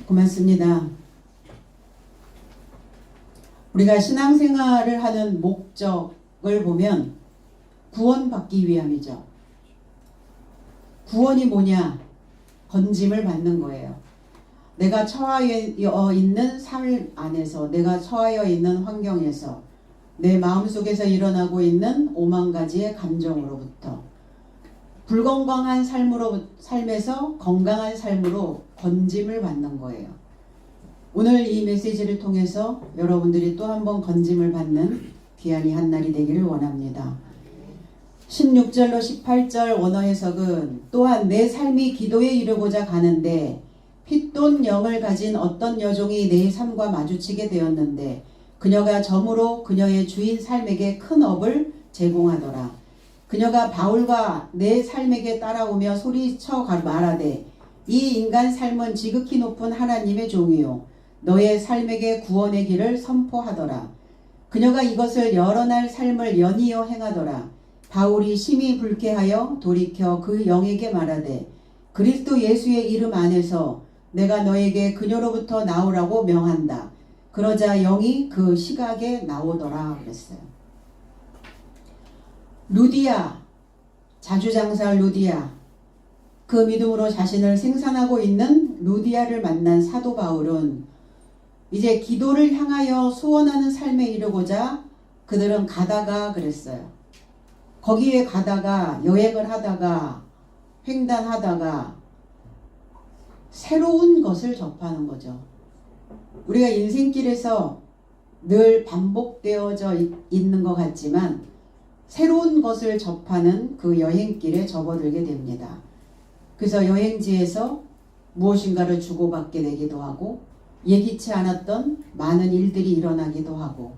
고맙습니다. 우리가 신앙생활을 하는 목적을 보면 구원받기 위함이죠. 구원이 뭐냐? 건짐을 받는 거예요. 내가 처하여 있는 삶 안에서, 내가 처하여 있는 환경에서, 내 마음속에서 일어나고 있는 오만 가지의 감정으로부터 불건강한 삶에서 건강한 삶으로 건짐을 받는 거예요. 오늘 이 메시지를 통해서 여러분들이 또 한 번 건짐을 받는 귀한 이 한날이 되기를 원합니다. 16절로 18절 원어 해석은 또한 내 삶이 기도에 이르고자 가는데 핏돈 영을 가진 어떤 여종이 내 삶과 마주치게 되었는데 그녀가 점으로 그녀의 주인 삶에게 큰 업을 제공하더라. 그녀가 바울과 내 삶에게 따라오며 소리쳐 말하되 이 인간 삶은 지극히 높은 하나님의 종이요 너의 삶에게 구원의 길을 선포하더라. 그녀가 이것을 여러 날 삶을 연이어 행하더라. 바울이 심히 불쾌하여 돌이켜 그 영에게 말하되 그리스도 예수의 이름 안에서 내가 너에게 그녀로부터 나오라고 명한다. 그러자 영이 그 시각에 나오더라 그랬어요. 루디아, 자주장사 루디아, 그 믿음으로 자신을 생산하고 있는 루디아를 만난 사도 바울은 이제 기도를 향하여 소원하는 삶에 이르고자 그들은 가다가 그랬어요. 거기에 가다가 여행을 하다가 횡단하다가 새로운 것을 접하는 거죠. 우리가 인생길에서 늘 반복되어져 있는 것 같지만 새로운 것을 접하는 그 여행길에 접어들게 됩니다. 그래서 여행지에서 무엇인가를 주고받게 되기도 하고 예기치 않았던 많은 일들이 일어나기도 하고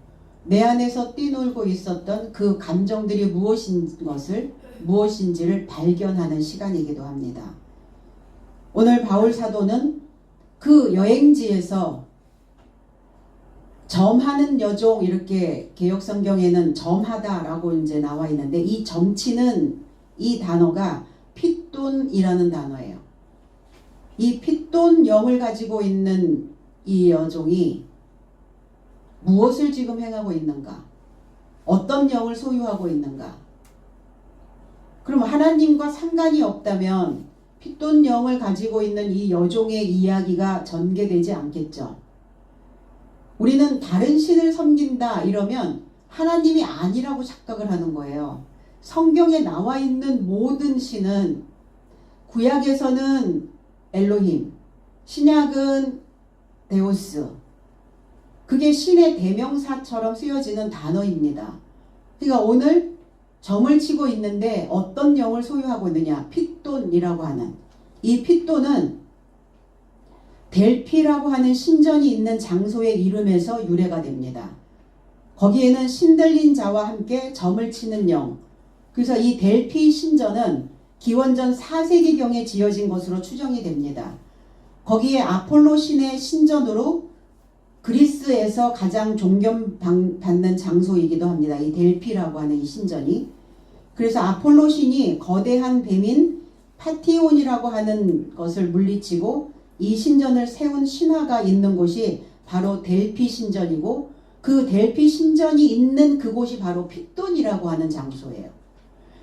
내 안에서 뛰놀고 있었던 그 감정들이 무엇인지를 발견하는 시간이기도 합니다. 오늘 바울 사도는 그 여행지에서 점하는 여종, 이렇게 개역성경에는 점하다라고 이제 나와 있는데 이 점치는 이 단어가 핏돈이라는 단어예요. 이 핏돈 영을 가지고 있는 이 여종이 무엇을 지금 행하고 있는가? 어떤 영을 소유하고 있는가? 그럼 하나님과 상관이 없다면 핏돈 영을 가지고 있는 이 여종의 이야기가 전개되지 않겠죠. 우리는 다른 신을 섬긴다 이러면 하나님이 아니라고 착각을 하는 거예요. 성경에 나와 있는 모든 신은 구약에서는 엘로힘, 신약은 데오스, 그게 신의 대명사처럼 쓰여지는 단어입니다. 그러니까 오늘 점을 치고 있는데 어떤 영을 소유하고 있느냐? 핏돈이라고 하는 이 핏돈은 델피라고 하는 신전이 있는 장소의 이름에서 유래가 됩니다. 거기에는 신들린 자와 함께 점을 치는 영, 그래서 이 델피 신전은 기원전 4세기경에 지어진 것으로 추정이 됩니다. 거기에 아폴로 신의 신전으로 그리스에서 가장 존경받는 장소이기도 합니다. 이 델피라고 하는 이 신전이. 그래서 아폴로 신이 거대한 뱀인 파티온이라고 하는 것을 물리치고 이 신전을 세운 신화가 있는 곳이 바로 델피 신전이고 그 델피 신전이 있는 그곳이 바로 핏돈이라고 하는 장소예요.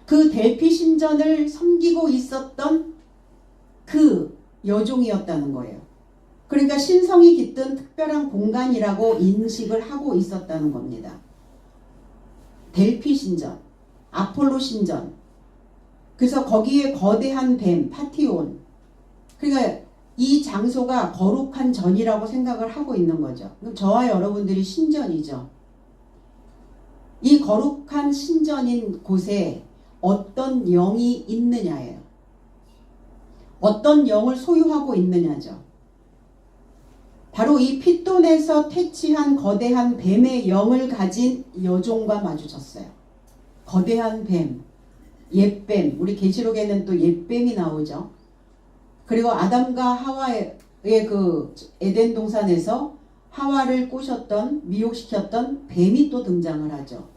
그 델피 신전을 섬기고 있었던 그 여종이었다는 거예요. 그러니까 신성이 깃든 특별한 공간이라고 인식을 하고 있었다는 겁니다. 델피 신전, 아폴로 신전. 그래서 거기에 거대한 뱀, 파티온. 그러니까 이 장소가 거룩한 전이라고 생각을 하고 있는 거죠. 그럼 저와 여러분들이 신전이죠. 이 거룩한 신전인 곳에 어떤 영이 있느냐예요. 어떤 영을 소유하고 있느냐죠. 바로 이 핏돈에서 퇴치한 거대한 뱀의 영을 가진 여종과 마주쳤어요. 거대한 뱀, 옛뱀, 우리 계시록에는 또 옛뱀이 나오죠. 그리고 아담과 하와의 그 에덴 동산에서 하와를 꼬셨던, 미혹시켰던 뱀이 또 등장을 하죠.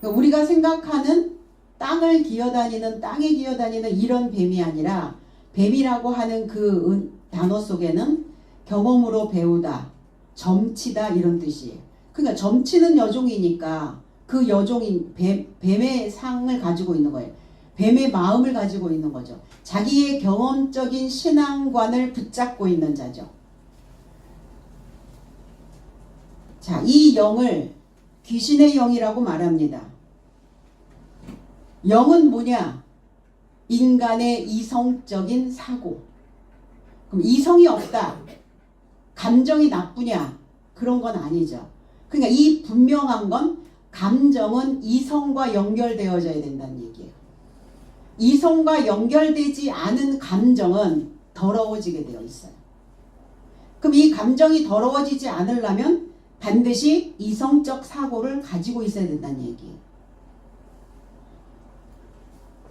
그러니까 우리가 생각하는 땅에 기어다니는 이런 뱀이 아니라 뱀이라고 하는 그 단어 속에는 경험으로 배우다, 점치다 이런 뜻이에요. 그러니까 점치는 여종이니까 그 여종인 뱀의 상을 가지고 있는 거예요. 뱀의 마음을 가지고 있는 거죠. 자기의 경험적인 신앙관을 붙잡고 있는 자죠. 자, 이 영을 귀신의 영이라고 말합니다. 영은 뭐냐? 인간의 이성적인 사고. 그럼 이성이 없다. 감정이 나쁘냐? 그런 건 아니죠. 그러니까 이 분명한 건 감정은 이성과 연결되어져야 된다는 얘기예요. 이성과 연결되지 않은 감정은 더러워지게 되어 있어요. 그럼 이 감정이 더러워지지 않으려면 반드시 이성적 사고를 가지고 있어야 된다는 얘기예요.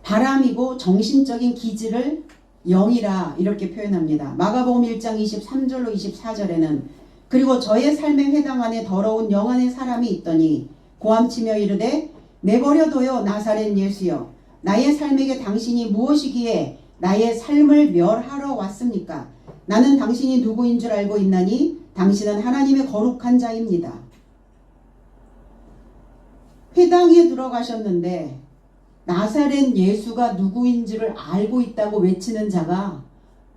바람이고 정신적인 기질을 영이라 이렇게 표현합니다. 마가복음 1장 23절로 24절에는 그리고 저의 삶의 회당 안에 더러운 영 안의 사람이 있더니 고함치며 이르되 내버려둬요 나사렛 예수여 나의 삶에게 당신이 무엇이기에 나의 삶을 멸하러 왔습니까? 나는 당신이 누구인 줄 알고 있나니 당신은 하나님의 거룩한 자입니다. 회당에 들어가셨는데 나사렛 예수가 누구인지를 알고 있다고 외치는 자가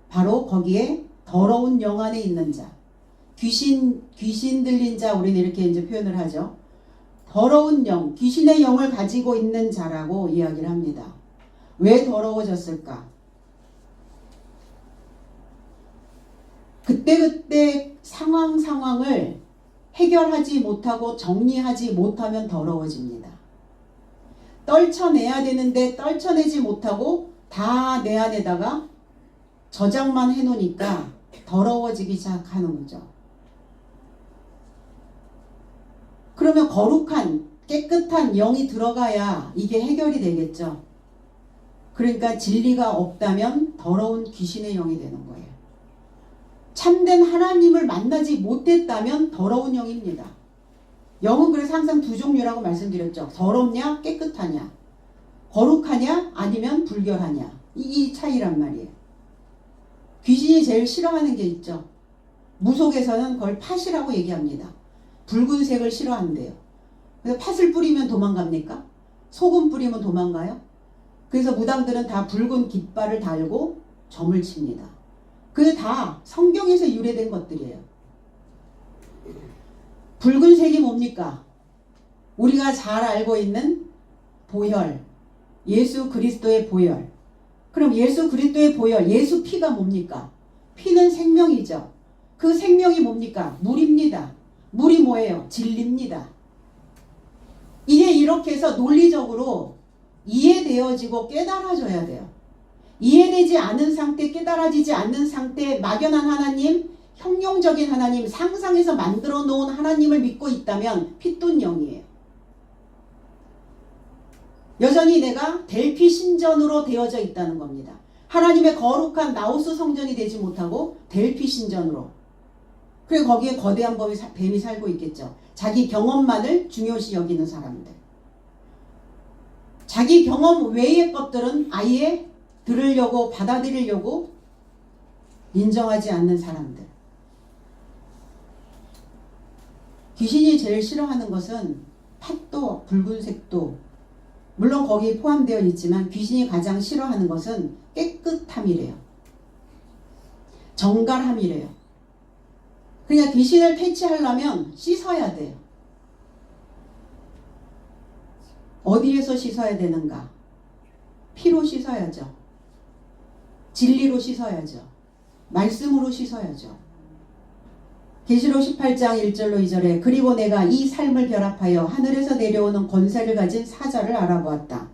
바로 거기에 더러운 영 안에 있는 자, 귀신 들린 자, 우리는 이렇게 이제 표현을 하죠. 더러운 영, 귀신의 영을 가지고 있는 자라고 이야기를 합니다. 왜 더러워졌을까? 그때그때 상황을 해결하지 못하고 정리하지 못하면 더러워집니다. 떨쳐내야 되는데 떨쳐내지 못하고 다 내 안에다가 저장만 해놓으니까 더러워지기 시작하는 거죠. 그러면 거룩한 깨끗한 영이 들어가야 이게 해결이 되겠죠. 그러니까 진리가 없다면 더러운 귀신의 영이 되는 거예요. 참된 하나님을 만나지 못했다면 더러운 영입니다. 영은 그래서 항상 두 종류라고 말씀드렸죠. 더럽냐 깨끗하냐, 거룩하냐 아니면 불결하냐, 이 차이란 말이에요. 귀신이 제일 싫어하는 게 있죠. 무속에서는 그걸 팥이라고 얘기합니다. 붉은색을 싫어한대요. 그래서 팥을 뿌리면 도망갑니까? 소금 뿌리면 도망가요? 그래서 무당들은 다 붉은 깃발을 달고 점을 칩니다. 그게 다 성경에서 유래된 것들이에요. 붉은색이 뭡니까? 우리가 잘 알고 있는 보혈, 예수 그리스도의 보혈. 그럼 예수 그리스도의 보혈, 예수 피가 뭡니까? 피는 생명이죠. 그 생명이 뭡니까? 물입니다. 물이 뭐예요? 진리입니다. 이게 이렇게 해서 논리적으로 이해되어지고 깨달아져야 돼요. 이해되지 않은 상태, 깨달아지지 않는 상태, 막연한 하나님, 형용적인 하나님, 상상해서 만들어 놓은 하나님을 믿고 있다면 핏돈 영이에요. 여전히 내가 델피 신전으로 되어져 있다는 겁니다. 하나님의 거룩한 나우스 성전이 되지 못하고 델피 신전으로. 그리고 거기에 거대한 뱀이 살고 있겠죠. 자기 경험만을 중요시 여기는 사람들. 자기 경험 외의 것들은 아예 들으려고 받아들이려고 인정하지 않는 사람들. 귀신이 제일 싫어하는 것은 팥도 붉은색도 물론 거기에 포함되어 있지만 귀신이 가장 싫어하는 것은 깨끗함이래요. 정갈함이래요. 그러니까 귀신을 퇴치하려면 씻어야 돼요. 어디에서 씻어야 되는가? 피로 씻어야죠. 진리로 씻어야죠. 말씀으로 씻어야죠. 계시록 18장 1절로 2절에 그리고 내가 이 삶을 결합하여 하늘에서 내려오는 권세를 가진 사자를 알아보았다.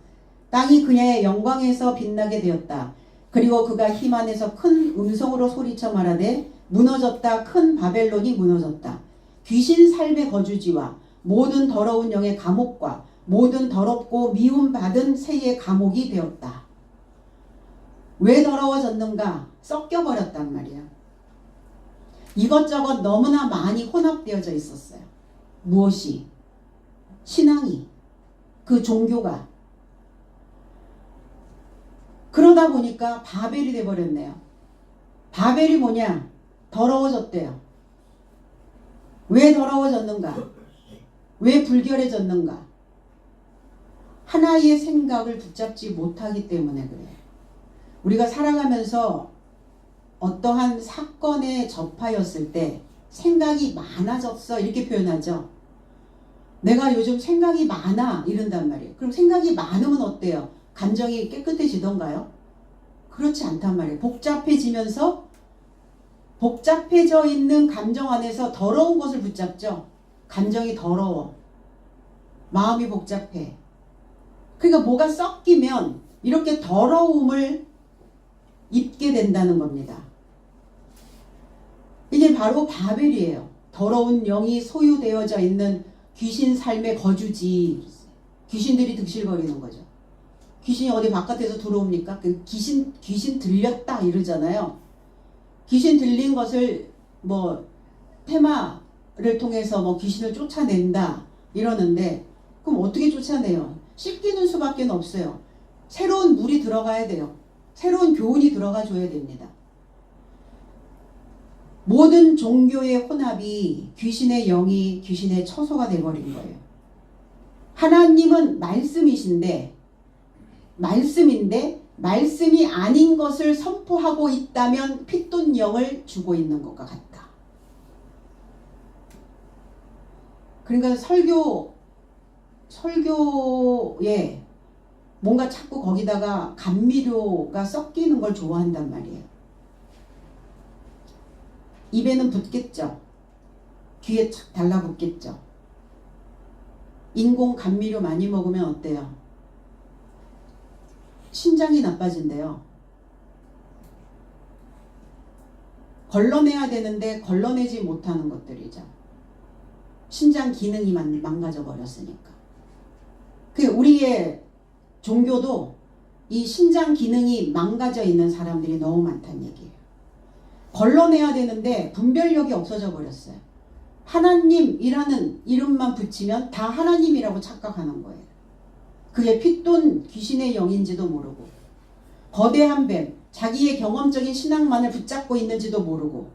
땅이 그녀의 영광에서 빛나게 되었다. 그리고 그가 힘 안에서 큰 음성으로 소리쳐 말하되 무너졌다. 큰 바벨론이 무너졌다. 귀신 삶의 거주지와 모든 더러운 영의 감옥과 모든 더럽고 미움받은 새의 감옥이 되었다. 왜 더러워졌는가? 섞여버렸단 말이야. 이것저것 너무나 많이 혼합되어져 있었어요. 무엇이? 신앙이, 그 종교가. 그러다 보니까 바벨이 돼버렸네요. 바벨이 뭐냐? 더러워졌대요. 왜 더러워졌는가? 왜 불결해졌는가? 하나의 생각을 붙잡지 못하기 때문에 그래요. 우리가 살아가면서 어떠한 사건에 접하였을 때 생각이 많아졌어 이렇게 표현하죠. 내가 요즘 생각이 많아 이런단 말이에요. 그럼 생각이 많으면 어때요? 감정이 깨끗해지던가요? 그렇지 않단 말이에요. 복잡해지면서 복잡해져 있는 감정 안에서 더러운 것을 붙잡죠. 감정이 더러워. 마음이 복잡해. 그러니까 뭐가 섞이면 이렇게 더러움을 입게 된다는 겁니다. 이게 바로 바벨이에요. 더러운 영이 소유되어져 있는 귀신 삶의 거주지. 귀신들이 득실거리는 거죠. 귀신이 어디 바깥에서 들어옵니까? 그 귀신 들렸다 이러잖아요. 귀신 들린 것을 뭐 테마를 통해서 뭐 귀신을 쫓아낸다 이러는데 그럼 어떻게 쫓아내요? 씻기는 수밖에 없어요. 새로운 물이 들어가야 돼요. 새로운 교훈이 들어가 줘야 됩니다. 모든 종교의 혼합이 귀신의 영이 귀신의 처소가 돼버린 거예요. 하나님은 말씀인데 말씀이 아닌 것을 선포하고 있다면 핏돈 영을 주고 있는 것과 같다. 그러니까 설교에 뭔가 자꾸 거기다가 감미료가 섞이는 걸 좋아한단 말이에요. 입에는 붙겠죠. 귀에 착 달라붙겠죠. 인공 감미료 많이 먹으면 어때요? 신장이 나빠진대요. 걸러내야 되는데 걸러내지 못하는 것들이죠. 신장 기능이 망가져 버렸으니까. 우리의 종교도 이 신장 기능이 망가져 있는 사람들이 너무 많다는 얘기예요. 걸러내야 되는데 분별력이 없어져 버렸어요. 하나님이라는 이름만 붙이면 다 하나님이라고 착각하는 거예요. 그게 핏돈 귀신의 영인지도 모르고 거대한 뱀, 자기의 경험적인 신앙만을 붙잡고 있는지도 모르고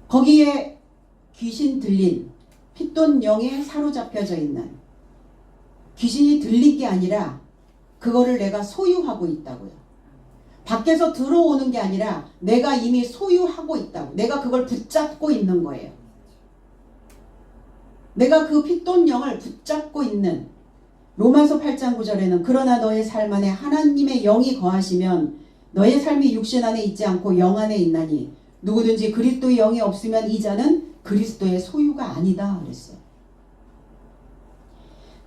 거기에 귀신 들린 핏돈 영에 사로잡혀져 있는 귀신이 들린 게 아니라 그거를 내가 소유하고 있다고요. 밖에서 들어오는 게 아니라 내가 이미 소유하고 있다고. 내가 그걸 붙잡고 있는 거예요. 내가 그 핏돈 영을 붙잡고 있는 로마서 8장 9절에는 그러나 너의 삶 안에 하나님의 영이 거하시면 너의 삶이 육신 안에 있지 않고 영 안에 있나니 누구든지 그리스도의 영이 없으면 이 자는 그리스도의 소유가 아니다 그랬어요.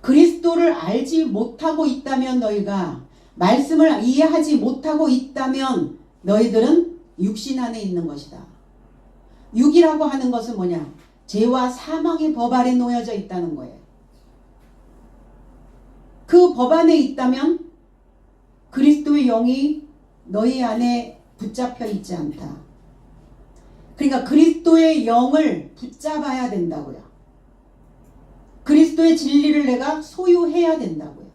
그리스도를 알지 못하고 있다면 너희가 말씀을 이해하지 못하고 있다면 너희들은 육신 안에 있는 것이다. 육이라고 하는 것은 뭐냐? 죄와 사망의 법 아래 놓여져 있다는 거예요. 그 법 안에 있다면 그리스도의 영이 너희 안에 붙잡혀 있지 않다. 그러니까 그리스도의 영을 붙잡아야 된다고요. 그리스도의 진리를 내가 소유해야 된다고요.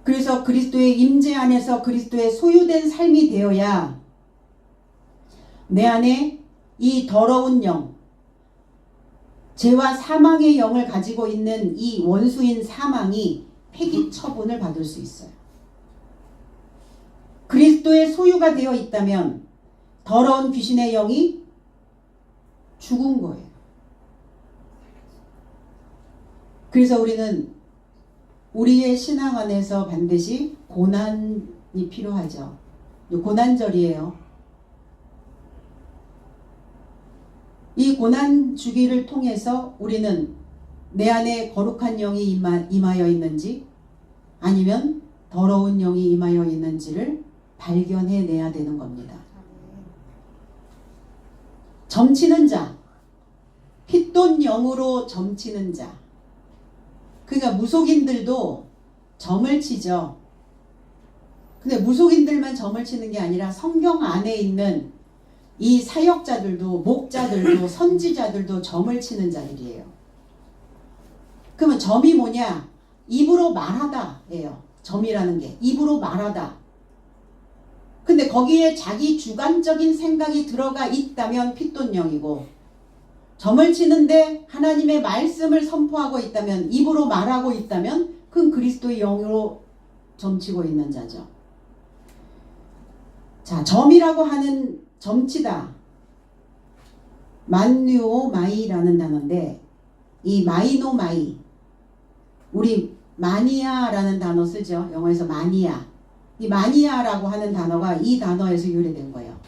그래서 그리스도의 임재 안에서 그리스도의 소유된 삶이 되어야 내 안에 이 더러운 영, 죄와 사망의 영을 가지고 있는 이 원수인 사망이 폐기 처분을 받을 수 있어요. 그리스도의 소유가 되어 있다면 더러운 귀신의 영이 죽은 거예요. 그래서 우리는 우리의 신앙 안에서 반드시 고난이 필요하죠. 고난절이에요. 이 고난 주기를 통해서 우리는 내 안에 거룩한 영이 임하여 있는지 아니면 더러운 영이 임하여 있는지를 발견해내야 되는 겁니다. 점치는 자, 핏돈 영으로 점치는 자. 그러니까 무속인들도 점을 치죠. 근데 무속인들만 점을 치는 게 아니라 성경 안에 있는 이 사역자들도 목자들도 선지자들도 점을 치는 자들이에요. 그러면 점이 뭐냐? 입으로 말하다 예요. 점이라는 게 입으로 말하다. 근데 거기에 자기 주관적인 생각이 들어가 있다면 핏돈령이고, 점을 치는데 하나님의 말씀을 선포하고 있다면, 입으로 말하고 있다면 그건 그리스도의 영으로 점치고 있는 자죠. 자, 점이라고 하는 점치다. 만누오마이라는 단어인데, 이 마이노마이, 우리 마니아라는 단어 쓰죠. 영어에서 마니아. 이 마니아라고 하는 단어가 이 단어에서 유래된 거예요.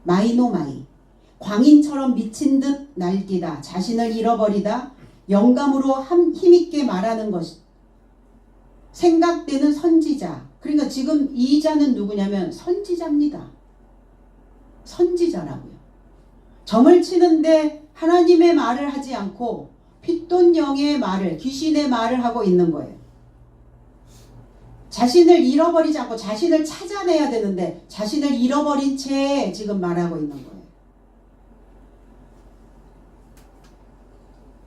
마이노마이. 광인처럼 미친 듯 날뛰다. 자신을 잃어버리다. 영감으로 힘있게 말하는 것. 생각되는 선지자. 그러니까 지금 이 자는 누구냐면 선지자입니다. 선지자라고요. 점을 치는데 하나님의 말을 하지 않고 핏돈령의 말을, 귀신의 말을 하고 있는 거예요. 자신을 잃어버리지 않고 자신을 찾아내야 되는데 자신을 잃어버린 채 지금 말하고 있는 거예요.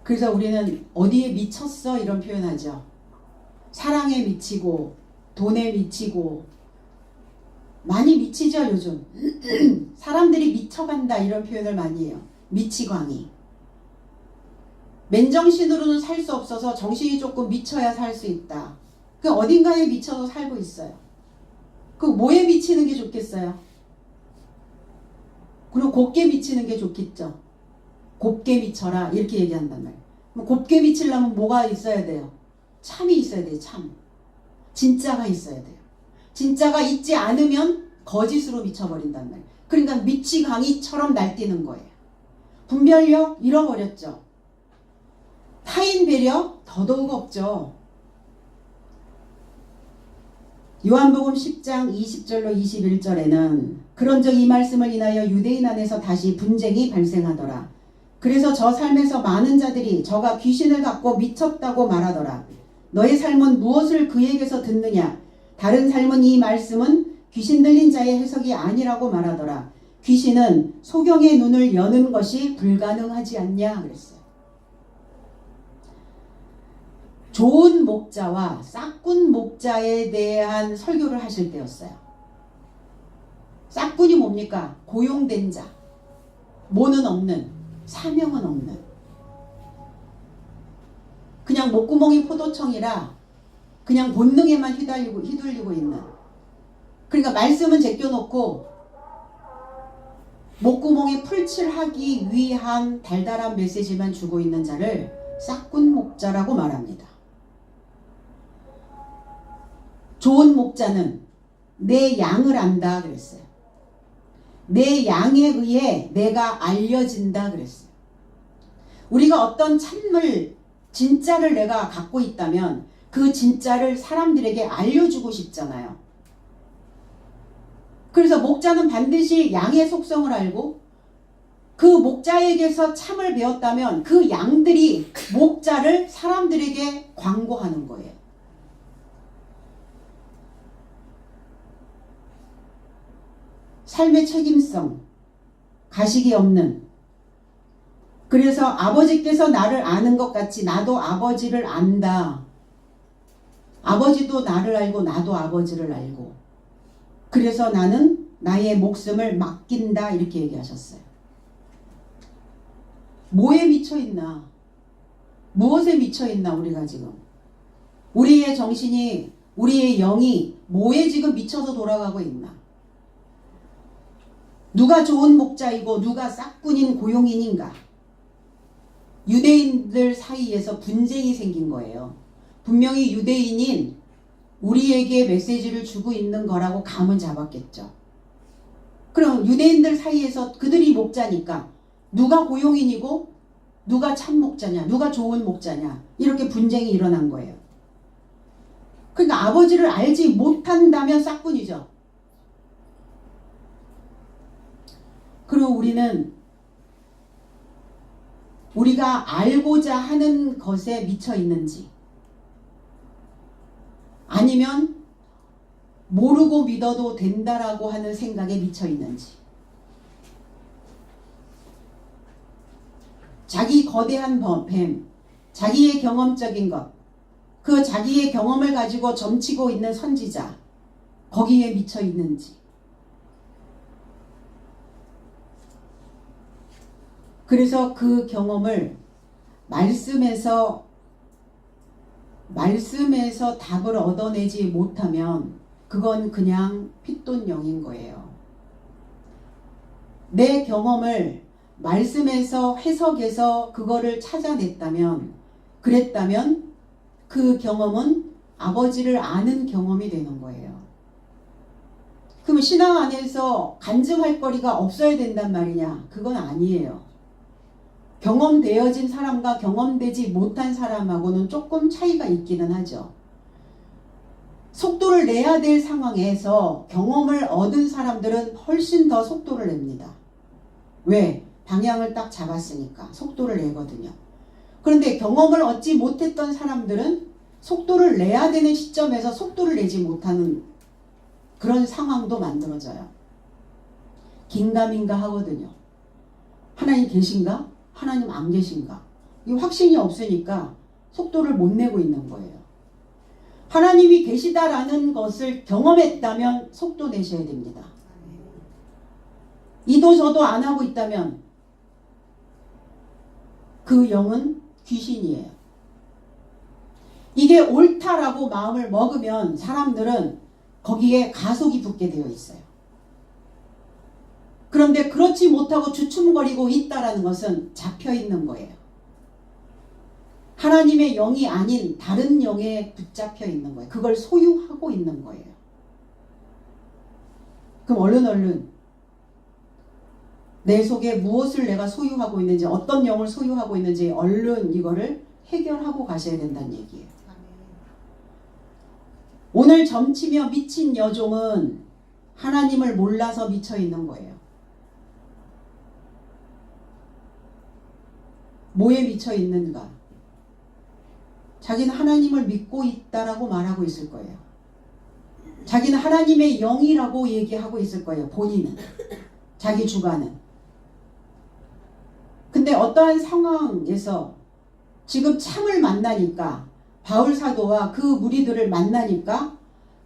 그래서 우리는 어디에 미쳤어? 이런 표현하죠. 사랑에 미치고 돈에 미치고 많이 미치죠 요즘. 사람들이 미쳐간다 이런 표현을 많이 해요. 미치광이. 맨정신으로는 살 수 없어서 정신이 조금 미쳐야 살 수 있다. 그 어딘가에 미쳐서 살고 있어요. 그 뭐에 미치는 게 좋겠어요? 그리고 곱게 미치는 게 좋겠죠. 곱게 미쳐라 이렇게 얘기한단 말이에요. 곱게 미치려면 뭐가 있어야 돼요? 참이 있어야 돼요. 참. 진짜가 있어야 돼요. 진짜가 있지 않으면 거짓으로 미쳐버린단 말이에요. 그러니까 미치광이처럼 날뛰는 거예요. 분별력 잃어버렸죠. 타인 배려 더더욱 없죠. 요한복음 10장 20절로 21절에는 그런즉 이 말씀을 인하여 유대인 안에서 다시 분쟁이 발생하더라. 그래서 저 삶에서 많은 자들이 저가 귀신을 갖고 미쳤다고 말하더라. 너의 삶은 무엇을 그에게서 듣느냐? 다른 삶은 이 말씀은 귀신 들린 자의 해석이 아니라고 말하더라. 귀신은 소경의 눈을 여는 것이 불가능하지 않냐 그랬어요. 좋은 목자와 싹군 목자에 대한 설교를 하실 때였어요. 싹군이 뭡니까? 고용된 자, 모는 없는, 사명은 없는, 그냥 목구멍이 포도청이라 그냥 본능에만 휘둘리고 있는, 그러니까 말씀은 제껴놓고 목구멍에 풀칠하기 위한 달달한 메시지만 주고 있는 자를 싹군 목자라고 말합니다. 좋은 목자는 내 양을 안다 그랬어요. 내 양에 의해 내가 알려진다 그랬어요. 우리가 어떤 참을, 진짜를 내가 갖고 있다면 그 진짜를 사람들에게 알려주고 싶잖아요. 그래서 목자는 반드시 양의 속성을 알고 그 목자에게서 참을 배웠다면 그 양들이 목자를 사람들에게 광고하는 거예요. 삶의 책임성, 가식이 없는, 그래서 아버지께서 나를 아는 것 같이 나도 아버지를 안다. 아버지도 나를 알고 나도 아버지를 알고, 그래서 나는 나의 목숨을 맡긴다 이렇게 얘기하셨어요. 뭐에 미쳐있나? 무엇에 미쳐있나 우리가 지금? 우리의 정신이, 우리의 영이 뭐에 지금 미쳐서 돌아가고 있나? 누가 좋은 목자이고 누가 싹군인 고용인인가? 유대인들 사이에서 분쟁이 생긴 거예요. 분명히 유대인인 우리에게 메시지를 주고 있는 거라고 감은 잡았겠죠. 그럼 유대인들 사이에서 그들이 목자니까 누가 고용인이고 누가 참 목자냐, 누가 좋은 목자냐, 이렇게 분쟁이 일어난 거예요. 그러니까 아버지를 알지 못한다면 싹군이죠. 그리고 우리는 우리가 알고자 하는 것에 미쳐 있는지, 아니면 모르고 믿어도 된다라고 하는 생각에 미쳐 있는지, 자기 거대한 뱀, 자기의 경험적인 것, 그 자기의 경험을 가지고 점치고 있는 선지자, 거기에 미쳐 있는지, 그래서 그 경험을 말씀에서 답을 얻어내지 못하면 그건 그냥 핏돈영인 거예요. 내 경험을 말씀에서 해석해서 그거를 그랬다면 그 경험은 아버지를 아는 경험이 되는 거예요. 그럼 신앙 안에서 간증할 거리가 없어야 된단 말이냐? 그건 아니에요. 경험되어진 사람과 경험되지 못한 사람하고는 조금 차이가 있기는 하죠. 속도를 내야 될 상황에서 경험을 얻은 사람들은 훨씬 더 속도를 냅니다. 왜? 방향을 딱 잡았으니까 속도를 내거든요. 그런데 경험을 얻지 못했던 사람들은 속도를 내야 되는 시점에서 속도를 내지 못하는 그런 상황도 만들어져요. 긴가민가 하거든요. 하나님 계신가? 하나님 안 계신가? 이 확신이 없으니까 속도를 못 내고 있는 거예요. 하나님이 계시다라는 것을 경험했다면 속도 내셔야 됩니다. 이도 저도 안 하고 있다면 그 영은 귀신이에요. 이게 옳다라고 마음을 먹으면 사람들은 거기에 가속이 붙게 되어 있어요. 그런데 그렇지 못하고 주춤거리고 있다라는 것은 잡혀 있는 거예요. 하나님의 영이 아닌 다른 영에 붙잡혀 있는 거예요. 그걸 소유하고 있는 거예요. 그럼 얼른 내 속에 무엇을 내가 소유하고 있는지, 어떤 영을 소유하고 있는지 얼른 이거를 해결하고 가셔야 된다는 얘기예요. 오늘 점치며 미친 여종은 하나님을 몰라서 미쳐 있는 거예요. 뭐에 미쳐 있는가? 자기는 하나님을 믿고 있다라고 말하고 있을 거예요. 자기는 하나님의 영이라고 얘기하고 있을 거예요. 본인은. 자기 주관은. 근데 어떠한 상황에서 지금 참을 만나니까, 바울 사도와 그 무리들을 만나니까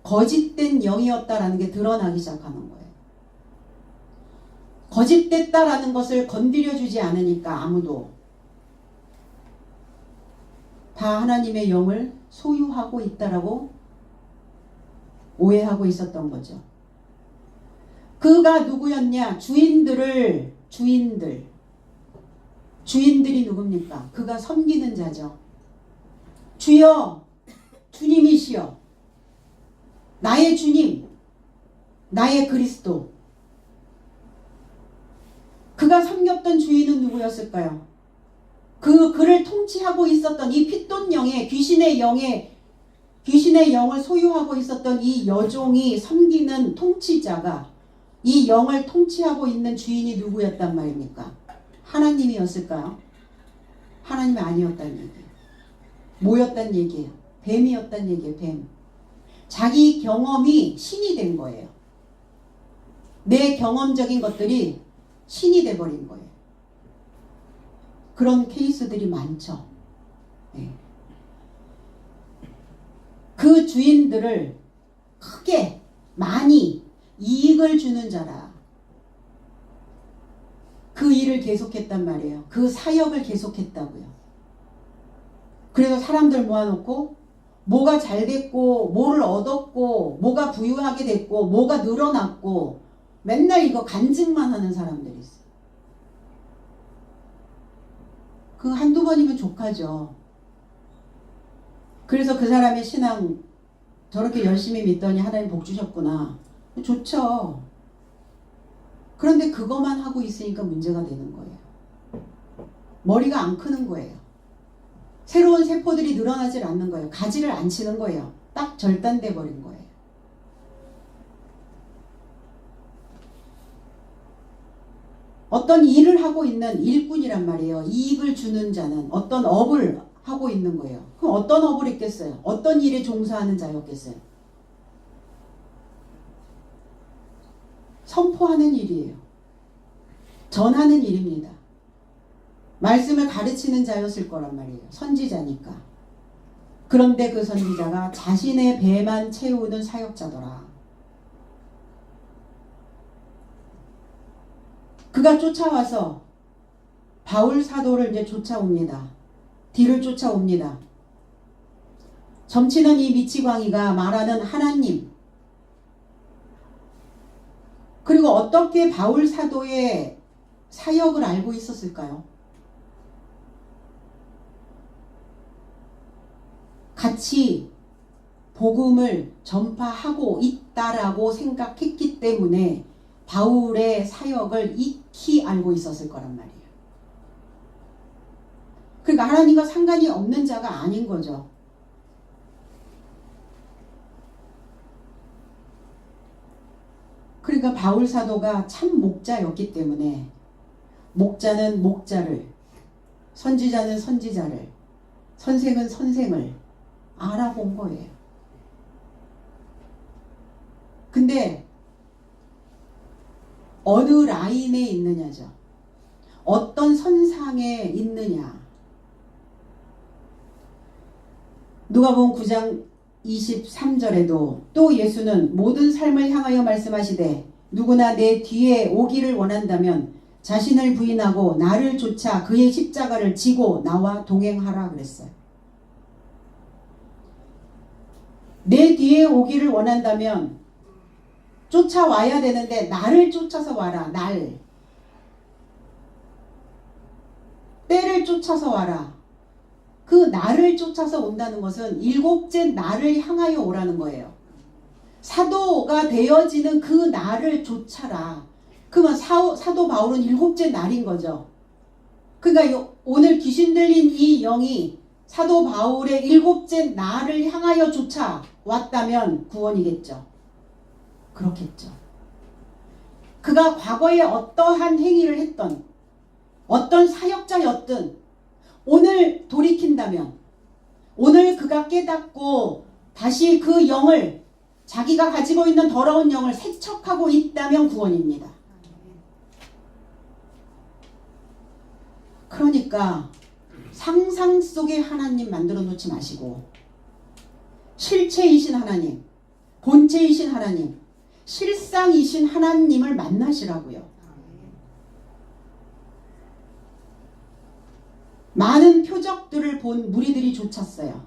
거짓된 영이었다라는 게 드러나기 시작하는 거예요. 거짓됐다라는 것을 건드려주지 않으니까 아무도 다 하나님의 영을 소유하고 있다라고 오해하고 있었던 거죠. 그가 누구였냐? 주인들이 누굽니까? 그가 섬기는 자죠. 주여, 주님이시여, 나의 주님, 나의 그리스도. 그가 섬겼던 주인은 누구였을까요? 그를 통치하고 있었던 이 핏돈영의 귀신의 영을 소유하고 있었던 이 여종이 섬기는 통치자가, 이 영을 통치하고 있는 주인이 누구였단 말입니까? 하나님이었을까요? 하나님이 아니었다는 얘기예요. 뭐였단 얘기예요? 뱀이었단 얘기예요. 뱀. 자기 경험이 신이 된 거예요. 내 경험적인 것들이 신이 돼버린 거예요. 그런 케이스들이 많죠. 네. 그 주인들을 크게 많이 이익을 주는 자라 그 일을 계속했단 말이에요. 그 사역을 계속했다고요. 그래서 사람들 모아놓고 뭐가 잘 됐고 뭐를 얻었고 뭐가 부유하게 됐고 뭐가 늘어났고 맨날 이거 간증만 하는 사람들이 있어요. 그 한두 번이면 족하죠. 그래서 그 사람의 신앙 저렇게 열심히 믿더니 하나님 복 주셨구나. 좋죠. 그런데 그것만 하고 있으니까 문제가 되는 거예요. 머리가 안 크는 거예요. 새로운 세포들이 늘어나질 않는 거예요. 가지를 안 치는 거예요. 딱 절단돼 버린 거예요. 어떤 일을 하고 있는 일꾼이란 말이에요. 이익을 주는 자는 어떤 업을 하고 있는 거예요. 그럼 어떤 업을 했겠어요? 어떤 일에 종사하는 자였겠어요? 선포하는 일이에요. 전하는 일입니다. 말씀을 가르치는 자였을 거란 말이에요. 선지자니까. 그런데 그 선지자가 자신의 배만 채우는 사역자더라. 그가 쫓아와서 바울 사도를 이제 쫓아옵니다. 뒤를 쫓아옵니다. 점치는 이 미치광이가 말하는 하나님, 그리고 어떻게 바울 사도의 사역을 알고 있었을까요? 같이 복음을 전파하고 있다라고 생각했기 때문에 바울의 사역을 익히 알고 있었을 거란 말이에요. 그러니까 하나님과 상관이 없는 자가 아닌 거죠. 그러니까 바울 사도가 참 목자였기 때문에 목자는 목자를, 선지자는 선지자를, 선생은 선생을 알아본 거예요. 근데 어느 라인에 있느냐죠. 어떤 선상에 있느냐. 누가복음 9장 23절에도 또 예수는 모든 삶을 향하여 말씀하시되 누구나 내 뒤에 오기를 원한다면 자신을 부인하고 나를 쫓아 그의 십자가를 지고 나와 동행하라 그랬어요. 내 뒤에 오기를 원한다면 쫓아와야 되는데 나를 쫓아서 와라. 날. 때를 쫓아서 와라. 그 나를 쫓아서 온다는 것은 일곱째 나를 향하여 오라는 거예요. 사도가 되어지는 그 나를 쫓아라. 그러면 사도 바울은 일곱째 날인 거죠. 그러니까 오늘 귀신 들린 이 영이 사도 바울의 일곱째 나를 향하여 쫓아왔다면 구원이겠죠. 그렇겠죠. 그가 과거에 어떠한 행위를 했던 어떤 사역자였든 오늘 돌이킨다면, 오늘 그가 깨닫고 다시 그 영을, 자기가 가지고 있는 더러운 영을 세척하고 있다면 구원입니다. 그러니까 상상 속에 하나님 만들어 놓지 마시고 실체이신 하나님, 본체이신 하나님, 실상이신 하나님을 만나시라고요. 많은 표적들을 본 무리들이 쫓았어요.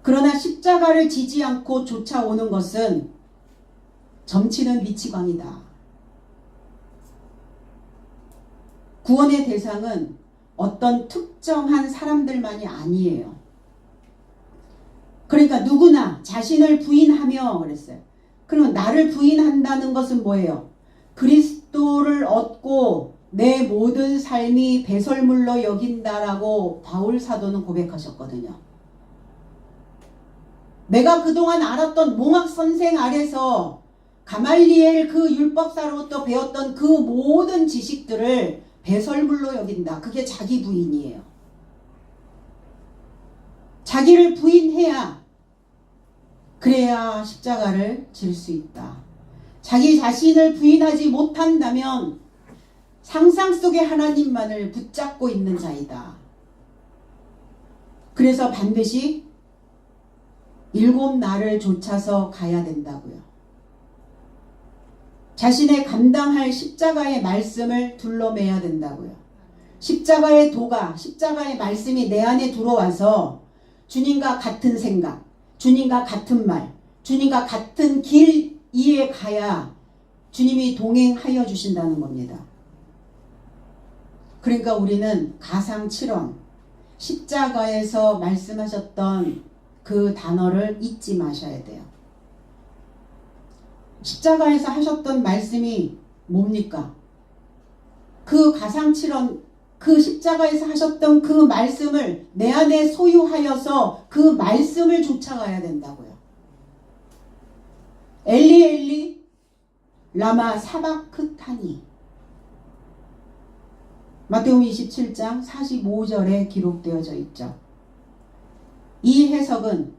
그러나 십자가를 지지 않고 쫓아오는 것은 점치는 미치광이다. 구원의 대상은 어떤 특정한 사람들만이 아니에요. 그러니까 누구나 자신을 부인하며 그랬어요. 그러면 나를 부인한다는 것은 뭐예요? 그리스도를 얻고 내 모든 삶이 배설물로 여긴다라고 바울 사도는 고백하셨거든요. 내가 그동안 알았던 몽학 선생 아래서 가말리엘 그 율법사로부터 배웠던 그 모든 지식들을 배설물로 여긴다. 그게 자기 부인이에요. 자기를 부인해야, 그래야 십자가를 질 수 있다. 자기 자신을 부인하지 못한다면 상상 속의 하나님만을 붙잡고 있는 자이다. 그래서 반드시 일곱 날을 쫓아서 가야 된다고요. 자신의 감당할 십자가의 말씀을 둘러매야 된다고요. 십자가의 도가, 십자가의 말씀이 내 안에 들어와서 주님과 같은 생각, 주님과 같은 말, 주님과 같은 길 위에 가야 주님이 동행하여 주신다는 겁니다. 그러니까 우리는 가상칠언, 십자가에서 말씀하셨던 그 단어를 잊지 마셔야 돼요. 십자가에서 하셨던 말씀이 뭡니까? 그 가상칠언, 그 십자가에서 하셨던 그 말씀을 내 안에 소유하여서 그 말씀을 쫓아가야 된다고요. 엘리 엘리 라마 사바크타니, 마태복음 27장 45절에 기록되어져 있죠. 이 해석은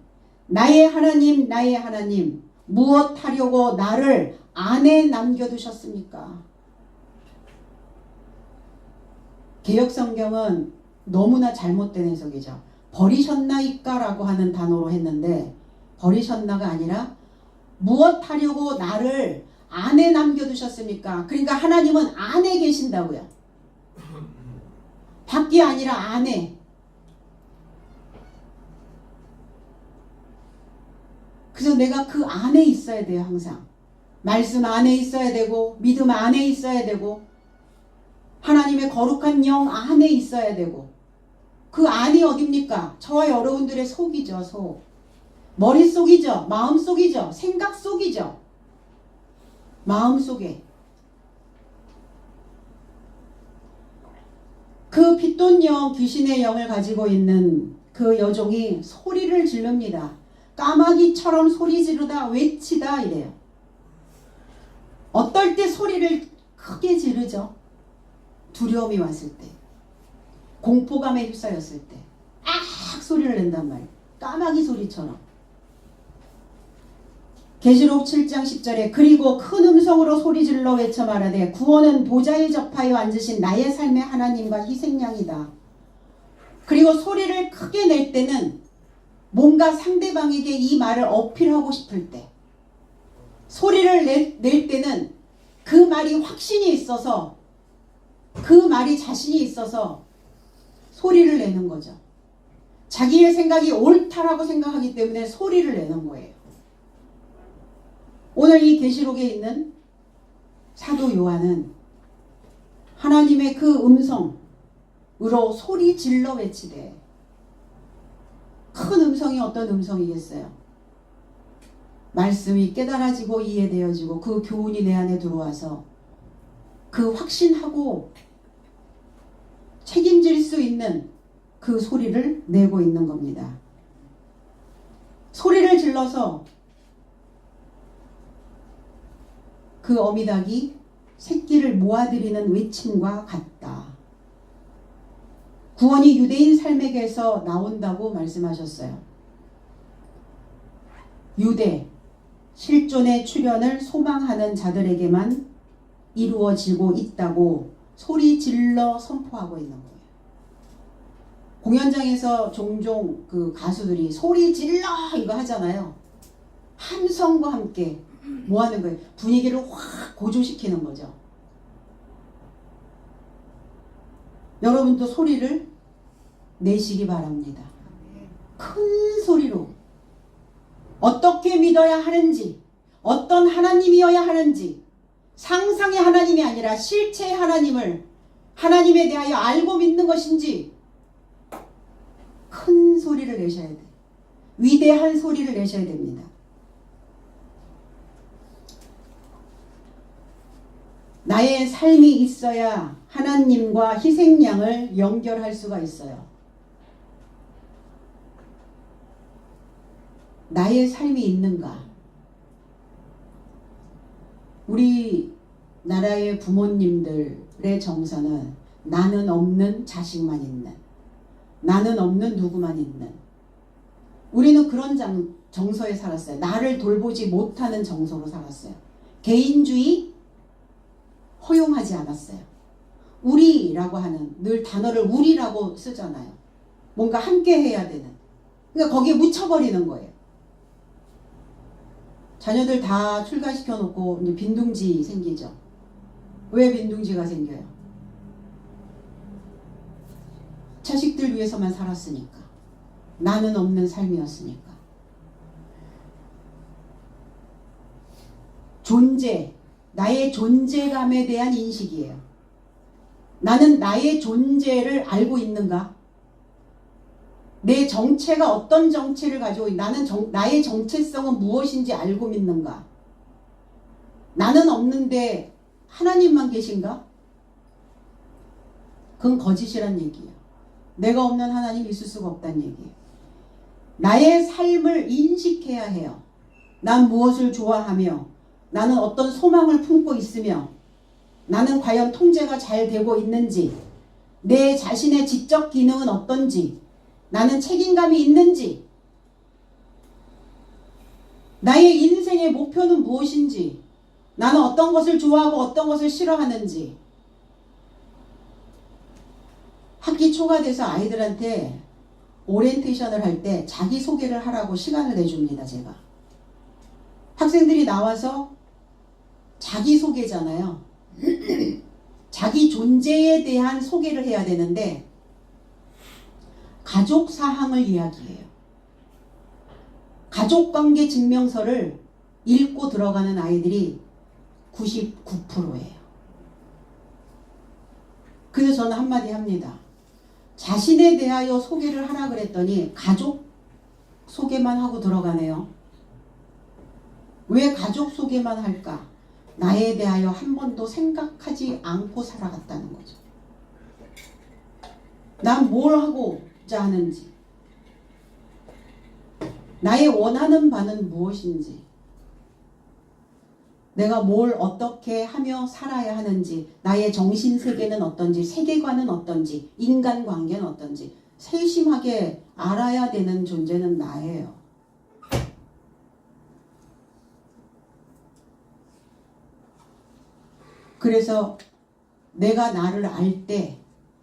나의 하나님, 나의 하나님, 무엇 하려고 나를 안에 남겨두셨습니까? 개역성경은 너무나 잘못된 해석이죠. 버리셨나이까 라고 하는 단어로 했는데 버리셨나가 아니라 무엇 하려고 나를 안에 남겨두셨습니까? 그러니까 하나님은 안에 계신다고요. 밖이 아니라 안에. 그래서 내가 그 안에 있어야 돼요. 항상 말씀 안에 있어야 되고, 믿음 안에 있어야 되고, 하나님의 거룩한 영 안에 있어야 되고. 그 안이 어딥니까? 저와 여러분들의 속이죠. 속. 머릿속이죠. 마음속이죠. 생각 속이죠. 마음속에. 그 핏돈 영, 귀신의 영을 가지고 있는 그 여종이 소리를 지릅니다. 까마귀처럼 소리 지르다 외치다 이래요. 어떨 때 소리를 크게 지르죠? 두려움이 왔을 때, 공포감에 휩싸였을 때 악 소리를 낸단 말이에요. 까마귀 소리처럼. 계시록 7장 10절에 그리고 큰 음성으로 소리질러 외쳐 말하되 구원은 보좌에 접하여 앉으신 나의 삶의 하나님과 희생양이다. 그리고 소리를 크게 낼 때는 뭔가 상대방에게 이 말을 어필하고 싶을 때, 소리를 낼 때는 그 말이 확신이 있어서, 그 말이 자신이 있어서 소리를 내는 거죠. 자기의 생각이 옳다라고 생각하기 때문에 소리를 내는 거예요. 오늘 이 계시록에 있는 사도 요한은 하나님의 그 음성으로 소리 질러 외치되, 큰 음성이 어떤 음성이겠어요? 말씀이 깨달아지고 이해되어지고 그 교훈이 내 안에 들어와서 그 확신하고 책임질 수 있는 그 소리를 내고 있는 겁니다. 소리를 질러서 그 어미닭이 새끼를 모아들이는 외침과 같다. 구원이 유대인 삶에게서 나온다고 말씀하셨어요. 유대, 실존의 출현을 소망하는 자들에게만 이루어지고 있다고 소리 질러 선포하고 있는 거예요. 공연장에서 종종 그 가수들이 소리 질러 이거 하잖아요. 함성과 함께 뭐 하는 거예요? 분위기를 확 고조시키는 거죠. 여러분도 소리를 내시기 바랍니다. 큰 소리로 어떻게 믿어야 하는지, 어떤 하나님이어야 하는지, 상상의 하나님이 아니라 실체의 하나님을 하나님에 대하여 알고 믿는 것인지 큰 소리를 내셔야 돼요. 위대한 소리를 내셔야 됩니다. 나의 삶이 있어야 하나님과 희생양을 연결할 수가 있어요. 나의 삶이 있는가? 우리 나라의 부모님들의 정서는 나는 없는 자식만 있는, 나는 없는 누구만 있는. 우리는 그런 정서에 살았어요. 나를 돌보지 못하는 정서로 살았어요. 개인주의 허용하지 않았어요. 우리라고 하는, 늘 단어를 우리라고 쓰잖아요. 뭔가 함께 해야 되는. 그러니까 거기에 묻혀버리는 거예요. 자녀들 다 출가시켜 놓고 이제 빈둥지 생기죠. 왜 빈둥지가 생겨요? 자식들 위해서만 살았으니까. 나는 없는 삶이었으니까. 존재, 나의 존재감에 대한 인식이에요. 나는 나의 존재를 알고 있는가? 내 정체가 어떤 정체를 가지고 나는 나의 정체성은 무엇인지 알고 믿는가? 나는 없는데 하나님만 계신가? 그건 거짓이란 얘기예요. 내가 없는 하나님 있을 수가 없다는 얘기예요. 나의 삶을 인식해야 해요. 난 무엇을 좋아하며, 나는 어떤 소망을 품고 있으며, 나는 과연 통제가 잘 되고 있는지, 내 자신의 지적 기능은 어떤지, 나는 책임감이 있는지, 나의 인생의 목표는 무엇인지, 나는 어떤 것을 좋아하고 어떤 것을 싫어하는지. 학기 초가 돼서 아이들한테 오리엔테이션을 할 때 자기소개를 하라고 시간을 내줍니다. 제가. 학생들이 나와서 자기소개잖아요. 자기 존재에 대한 소개를 해야 되는데 가족 사항을 이야기해요. 가족관계 증명서를 읽고 들어가는 아이들이 99%예요. 그래서 저는 한마디 합니다. 자신에 대하여 소개를 하라 그랬더니 가족 소개만 하고 들어가네요. 왜 가족 소개만 할까? 나에 대하여 한 번도 생각하지 않고 살아갔다는 거죠. 난 뭘 하고자 하는지, 나의 원하는 바는 무엇인지, 내가 뭘 어떻게 하며 살아야 하는지, 나의 정신세계는 어떤지, 세계관은 어떤지, 인간관계는 어떤지 세심하게 알아야 되는 존재는 나예요. 그래서 내가 나를 알 때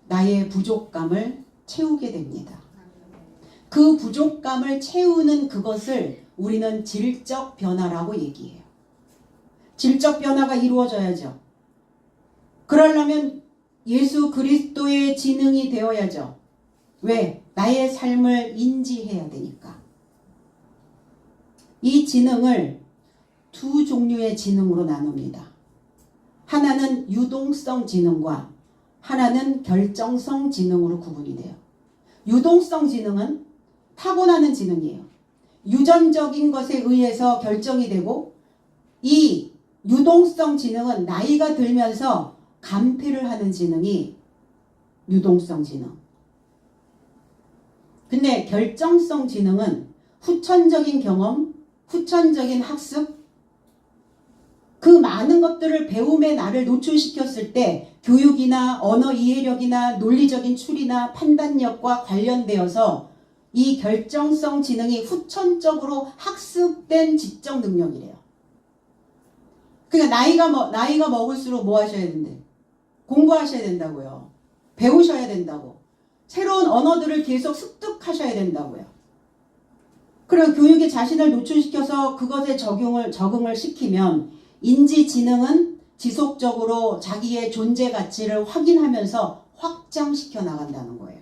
나의 부족감을 채우게 됩니다. 그 부족감을 채우는 그것을 우리는 질적 변화라고 얘기해요. 질적 변화가 이루어져야죠. 그러려면 예수 그리스도의 지능이 되어야죠. 왜? 나의 삶을 인지해야 되니까. 이 지능을 두 종류의 지능으로 나눕니다. 하나는 유동성 지능과 하나는 결정성 지능으로 구분이 돼요. 유동성 지능은 타고나는 지능이에요. 유전적인 것에 의해서 결정이 되고, 이 유동성 지능은 나이가 들면서 감퇴를 하는 지능이 유동성 지능. 근데 결정성 지능은 후천적인 경험, 후천적인 학습, 그 많은 것들을 배움에 나를 노출시켰을 때 교육이나 언어 이해력이나 논리적인 추리나 판단력과 관련되어서 이 결정성 지능이 후천적으로 학습된 지적 능력이래요. 그러니까 나이가 먹을수록 뭐 하셔야 된대? 공부하셔야 된다고요. 배우셔야 된다고. 새로운 언어들을 계속 습득하셔야 된다고요. 그리고 교육에 자신을 노출시켜서 그것에 적응을 시키면 인지지능은 지속적으로 자기의 존재 가치를 확인하면서 확장시켜 나간다는 거예요.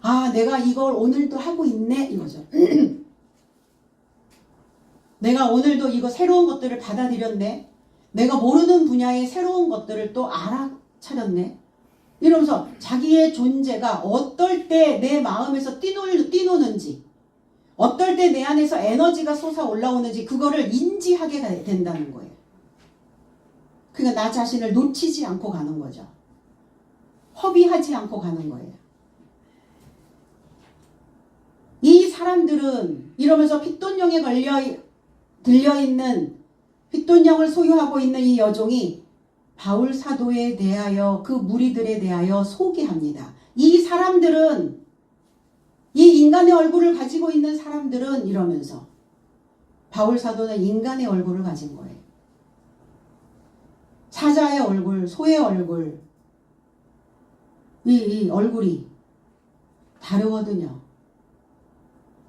아, 내가 이걸 오늘도 하고 있네 이거죠. 내가 오늘도 이거 새로운 것들을 받아들였네. 내가 모르는 분야의 새로운 것들을 또 알아차렸네. 이러면서 자기의 존재가 어떨 때 내 마음에서 뛰노는지, 어떨 때 내 안에서 에너지가 솟아 올라오는지 그거를 인지하게 된다는 거예요. 그러니까 나 자신을 놓치지 않고 가는 거죠. 허비하지 않고 가는 거예요. 이 사람들은 이러면서 핏돈령에 들려있는, 핏돈령을 소유하고 있는 이 여종이 바울 사도에 대하여, 그 무리들에 대하여 소개합니다. 이 사람들은, 이 인간의 얼굴을 가지고 있는 사람들은 이러면서 바울 사도는 인간의 얼굴을 가진 거예요. 사자의 얼굴, 소의 얼굴, 이 얼굴이 다르거든요.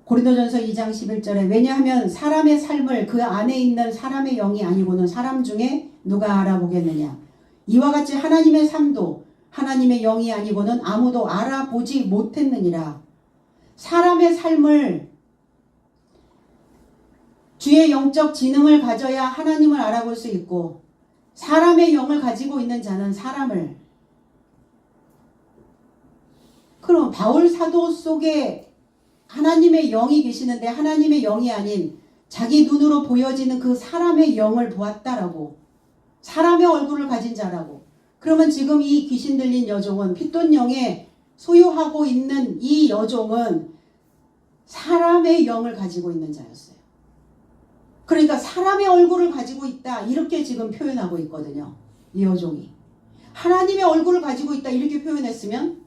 고린도전서 2장 11절에 왜냐하면 사람의 삶을 그 안에 있는 사람의 영이 아니고는 사람 중에 누가 알아보겠느냐. 이와 같이 하나님의 삶도 하나님의 영이 아니고는 아무도 알아보지 못했느니라. 사람의 삶을, 주의 영적 지능을 가져야 하나님을 알아볼 수 있고, 사람의 영을 가지고 있는 자는 사람을. 그럼 바울 사도 속에 하나님의 영이 계시는데 하나님의 영이 아닌 자기 눈으로 보여지는 그 사람의 영을 보았다라고, 사람의 얼굴을 가진 자라고. 그러면 지금 이 귀신 들린 여종은, 핏돈령에 소유하고 있는 이 여종은 사람의 영을 가지고 있는 자였어요. 그러니까 사람의 얼굴을 가지고 있다 이렇게 지금 표현하고 있거든요. 이 여종이 하나님의 얼굴을 가지고 있다 이렇게 표현했으면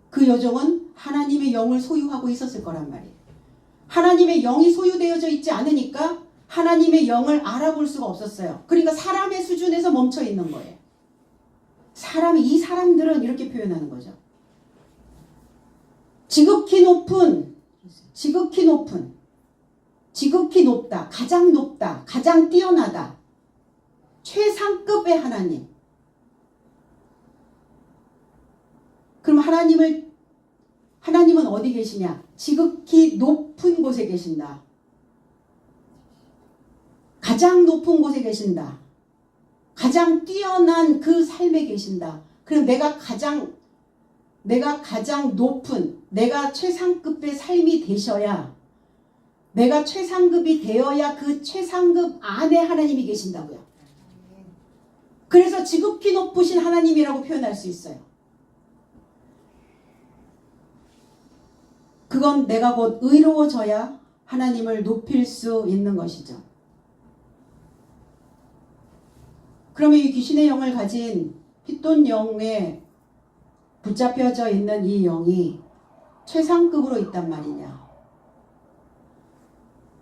그 여종은 하나님의 영을 소유하고 있었을 거란 말이에요. 하나님의 영이 소유되어져 있지 않으니까 하나님의 영을 알아볼 수가 없었어요. 그러니까 사람의 수준에서 멈춰 있는 거예요. 이 사람들은 이렇게 표현하는 거죠. 지극히 높다, 가장 높다, 가장 뛰어나다, 최상급의 하나님. 그럼 하나님을 하나님은 어디 계시냐? 지극히 높은 곳에 계신다. 가장 높은 곳에 계신다. 가장 뛰어난 그 삶에 계신다. 그럼 내가 가장 높은, 내가 최상급의 삶이 되셔야, 내가 최상급이 되어야 그 최상급 안에 하나님이 계신다고요. 그래서 지극히 높으신 하나님이라고 표현할 수 있어요. 그건 내가 곧 의로워져야 하나님을 높일 수 있는 것이죠. 그러면 이 귀신의 영을 가진 핏돈 영에 붙잡혀져 있는 이 영이 최상급으로 있단 말이냐.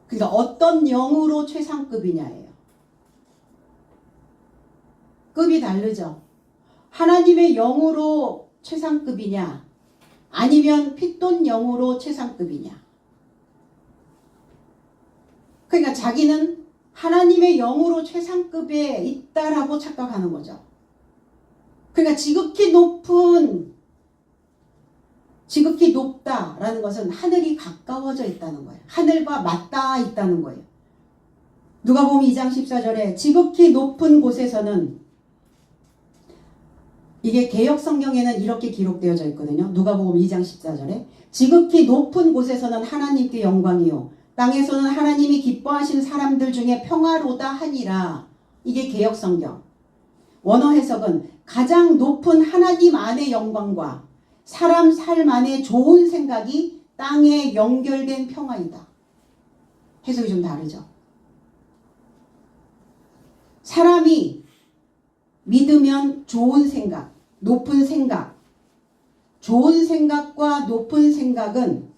그러니까 어떤 영으로 최상급이냐예요. 급이 다르죠. 하나님의 영으로 최상급이냐 아니면 핏돈 영으로 최상급이냐. 그러니까 자기는 하나님의 영으로 최상급에 있다라고 착각하는 거죠. 그러니까 지극히 높다라는 것은 하늘이 가까워져 있다는 거예요. 하늘과 맞닿아 있다는 거예요. 누가복음 2장 14절에 지극히 높은 곳에서는, 이게 개역 성경에는 이렇게 기록되어져 있거든요. 누가복음 2장 14절에 지극히 높은 곳에서는 하나님께 영광이요 땅에서는 하나님이 기뻐하시는 사람들 중에 평화로다 하니라. 이게 개역 성경. 원어 해석은 가장 높은 하나님 안의 영광과 사람 삶 안에 좋은 생각이 땅에 연결된 평화이다. 해석이 좀 다르죠. 사람이 믿으면 좋은 생각, 높은 생각, 좋은 생각과 높은 생각은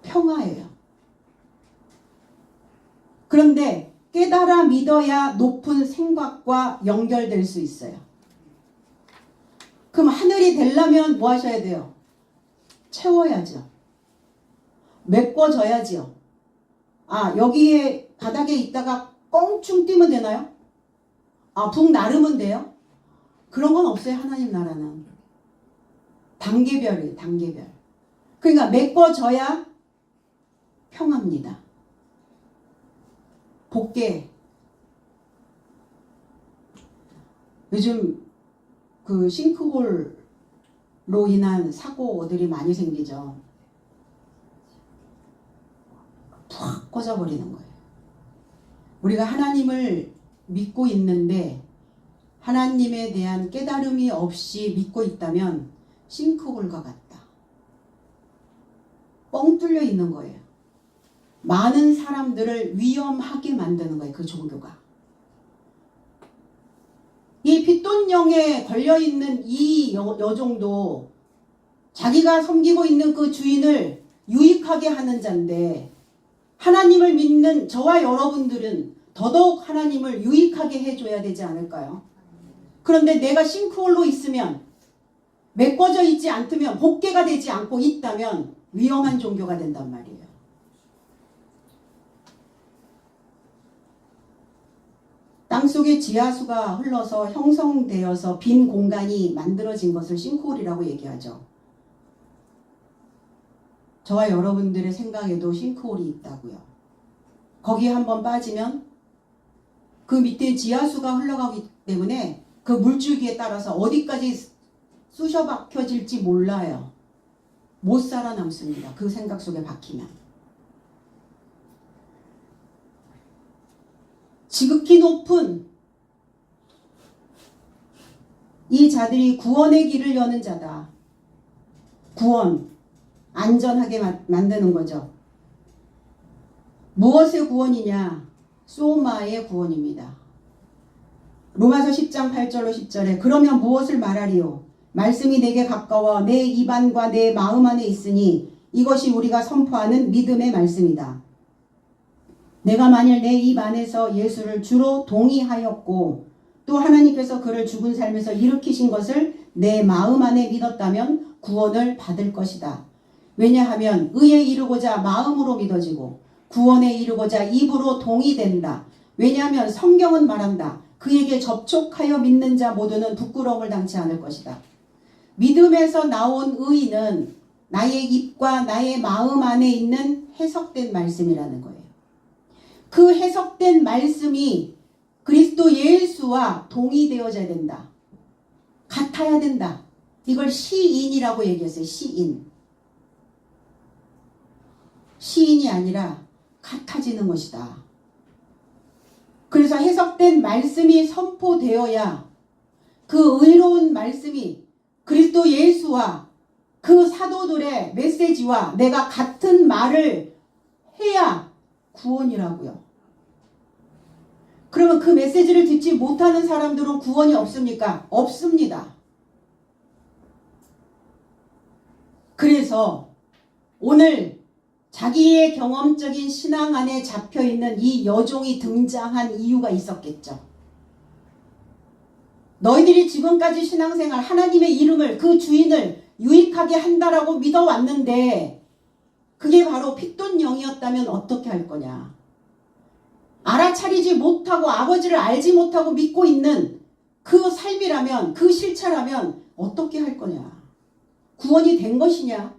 평화예요. 그런데 깨달아 믿어야 높은 생각과 연결될 수 있어요. 그럼 하늘이 되려면 뭐 하셔야 돼요? 채워야죠. 메꿔져야지요. 아, 여기에 바닥에 있다가 껑충 뛰면 되나요? 아, 북 나르면 돼요? 그런 건 없어요. 하나님 나라는. 단계별이에요. 단계별. 그러니까 메꿔져야 평화입니다. 복개. 요즘 그 싱크홀로 인한 사고들이 많이 생기죠. 푹 꺼져버리는 거예요. 우리가 하나님을 믿고 있는데 하나님에 대한 깨달음이 없이 믿고 있다면 싱크홀과 같다. 뻥 뚫려 있는 거예요. 많은 사람들을 위험하게 만드는 거예요. 그 종교가. 이 핏돈영에 걸려있는 이 여종도 자기가 섬기고 있는 그 주인을 유익하게 하는 자인데, 하나님을 믿는 저와 여러분들은 더더욱 하나님을 유익하게 해줘야 되지 않을까요? 그런데 내가 싱크홀로 있으면, 메꿔져 있지 않다면, 복개가 되지 않고 있다면 위험한 종교가 된단 말이에요. 땅속에 지하수가 흘러서 형성되어서 빈 공간이 만들어진 것을 싱크홀이라고 얘기하죠. 저와 여러분들의 생각에도 싱크홀이 있다고요. 거기에 한번 빠지면 그 밑에 지하수가 흘러가기 때문에 그 물줄기에 따라서 어디까지 쑤셔 박혀질지 몰라요. 못 살아남습니다. 그 생각 속에 박히면. 지극히 높은 이 자들이 구원의 길을 여는 자다. 구원, 안전하게 만드는 거죠. 무엇의 구원이냐? 소마의 구원입니다. 로마서 10장 8절로 10절에 그러면 무엇을 말하리요? 말씀이 내게 가까워 내 입안과 내 마음 안에 있으니 이것이 우리가 선포하는 믿음의 말씀이다. 내가 만일 내 입 안에서 예수를 주로 동의하였고 또 하나님께서 그를 죽은 삶에서 일으키신 것을 내 마음 안에 믿었다면 구원을 받을 것이다. 왜냐하면 의에 이르고자 마음으로 믿어지고 구원에 이르고자 입으로 동의된다. 왜냐하면 성경은 말한다. 그에게 접촉하여 믿는 자 모두는 부끄러움을 당치 않을 것이다. 믿음에서 나온 의는 나의 입과 나의 마음 안에 있는 해석된 말씀이라는 거예요. 그 해석된 말씀이 그리스도 예수와 동의되어져야 된다. 같아야 된다. 이걸 시인이라고 얘기했어요. 시인. 시인이 아니라 같아지는 것이다. 그래서 해석된 말씀이 선포되어야 그 의로운 말씀이 그리스도 예수와 그 사도들의 메시지와 내가 같은 말을 해야 구원이라고요. 그러면 그 메시지를 듣지 못하는 사람들은 구원이 없습니까? 없습니다. 그래서 오늘 자기의 경험적인 신앙 안에 잡혀있는 이 여종이 등장한 이유가 있었겠죠. 너희들이 지금까지 신앙생활 하나님의 이름을 그 주인을 유익하게 한다라고 믿어왔는데 그게 바로 핏돈 영이었다면 어떻게 할 거냐. 알아차리지 못하고 아버지를 알지 못하고 믿고 있는 그 삶이라면 그 실체라면 어떻게 할 거냐. 구원이 된 것이냐.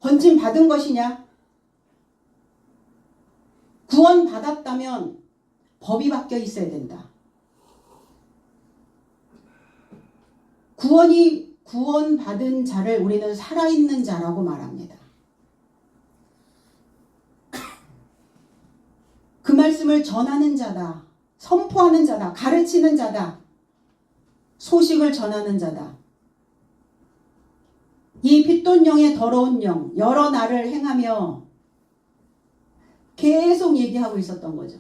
번짐 받은 것이냐. 구원 받았다면 법이 바뀌어 있어야 된다. 구원받은 자를 우리는 살아있는 자라고 말합니다. 그 말씀을 전하는 자다. 선포하는 자다. 가르치는 자다. 소식을 전하는 자다. 이 핏돈 영의 더러운 영, 여러 날을 행하며 계속 얘기하고 있었던 거죠.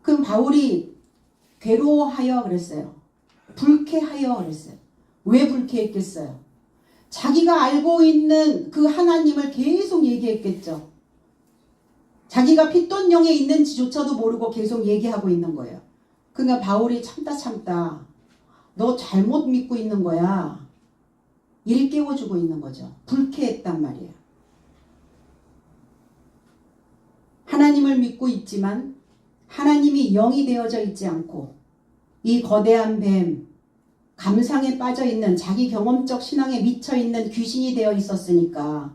그럼 바울이 괴로워하여 그랬어요. 불쾌하여 그랬어요. 왜 불쾌했겠어요? 자기가 알고 있는 그 하나님을 계속 얘기했겠죠. 자기가 핏돈 영에 있는지조차도 모르고 계속 얘기하고 있는 거예요. 그러니까 바울이 참다 너 잘못 믿고 있는 거야. 일깨워주고 있는 거죠. 불쾌했단 말이에요. 하나님을 믿고 있지만 하나님이 영이 되어져 있지 않고 이 거대한 뱀, 감상에 빠져있는 자기 경험적 신앙에 미쳐있는 귀신이 되어 있었으니까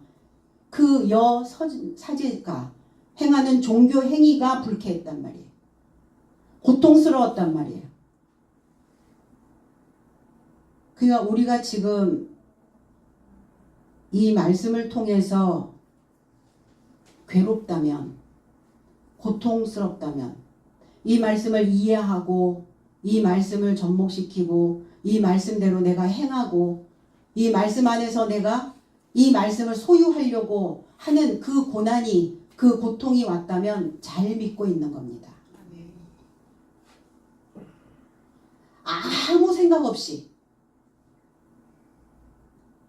그 사제가 행하는 종교 행위가 불쾌했단 말이에요. 고통스러웠단 말이에요. 그러니까 우리가 지금 이 말씀을 통해서 괴롭다면, 고통스럽다면, 이 말씀을 이해하고 이 말씀을 접목시키고 이 말씀대로 내가 행하고 이 말씀 안에서 내가 이 말씀을 소유하려고 하는 그 고난이, 그 고통이 왔다면 잘 믿고 있는 겁니다. 아무 생각 없이,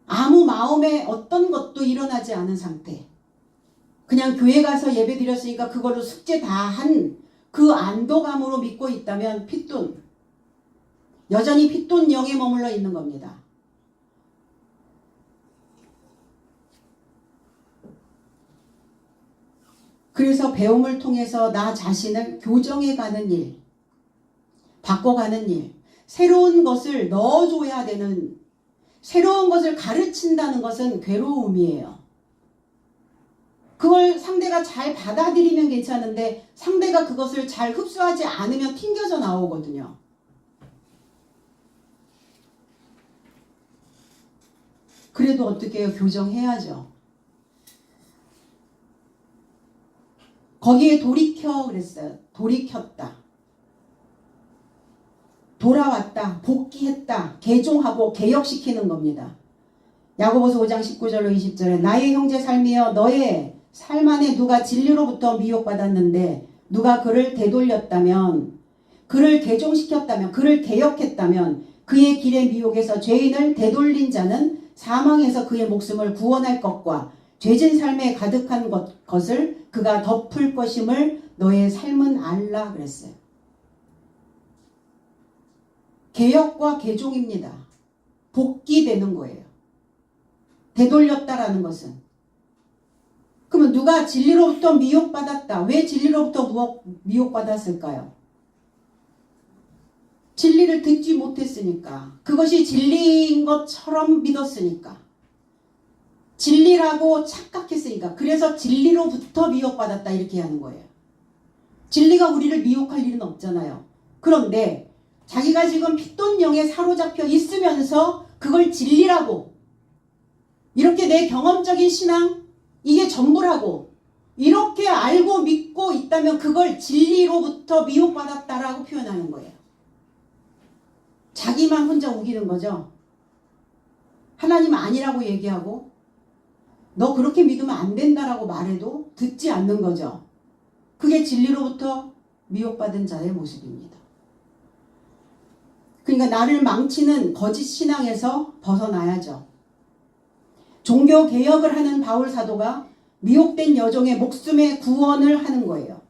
아무 마음에 어떤 것도 일어나지 않은 상태, 그냥 교회 가서 예배 드렸으니까 그걸로 숙제 다 한 그 안도감으로 믿고 있다면 핏돈, 여전히 핏돈 영에 머물러 있는 겁니다. 그래서 배움을 통해서 나 자신을 교정해가는 일, 바꿔가는 일, 새로운 것을 넣어줘야 되는, 새로운 것을 가르친다는 것은 괴로움이에요. 그걸 상대가 잘 받아들이면 괜찮은데 상대가 그것을 잘 흡수하지 않으면 튕겨져 나오거든요. 그래도 어떻게 해요? 교정해야죠. 거기에 돌이켜 그랬어요. 돌이켰다. 돌아왔다. 복귀했다. 개종하고 개혁시키는 겁니다. 야고보서 5장 19절로 20절에 나의 형제 삶이여 너의 삶 안에 누가 진리로부터 미혹받았는데 누가 그를 되돌렸다면, 그를 개종시켰다면, 그를 개혁했다면 그의 길의 미혹에서 죄인을 되돌린 자는 사망에서 그의 목숨을 구원할 것과 죄진 삶에 가득한 것을 그가 덮을 것임을 너의 삶은 알라 그랬어요. 개혁과 개종입니다. 복귀되는 거예요. 되돌렸다라는 것은. 그러면 누가 진리로부터 미혹받았다. 왜 진리로부터 미혹받았을까요? 진리를 듣지 못했으니까. 그것이 진리인 것처럼 믿었으니까. 진리라고 착각했으니까. 그래서 진리로부터 미혹받았다 이렇게 하는 거예요. 진리가 우리를 미혹할 일은 없잖아요. 그런데 자기가 지금 핏돈령에 사로잡혀 있으면서 그걸 진리라고, 이렇게 내 경험적인 신앙 이게 전부라고 이렇게 알고 믿고 있다면 그걸 진리로부터 미혹받았다라고 표현하는 거예요. 자기만 혼자 우기는 거죠. 하나님 아니라고 얘기하고 너 그렇게 믿으면 안 된다라고 말해도 듣지 않는 거죠. 그게 진리로부터 미혹받은 자의 모습입니다. 그러니까 나를 망치는 거짓 신앙에서 벗어나야죠. 종교 개혁을 하는 바울 사도가 미혹된 여종의 목숨의 구원을 하는 거예요.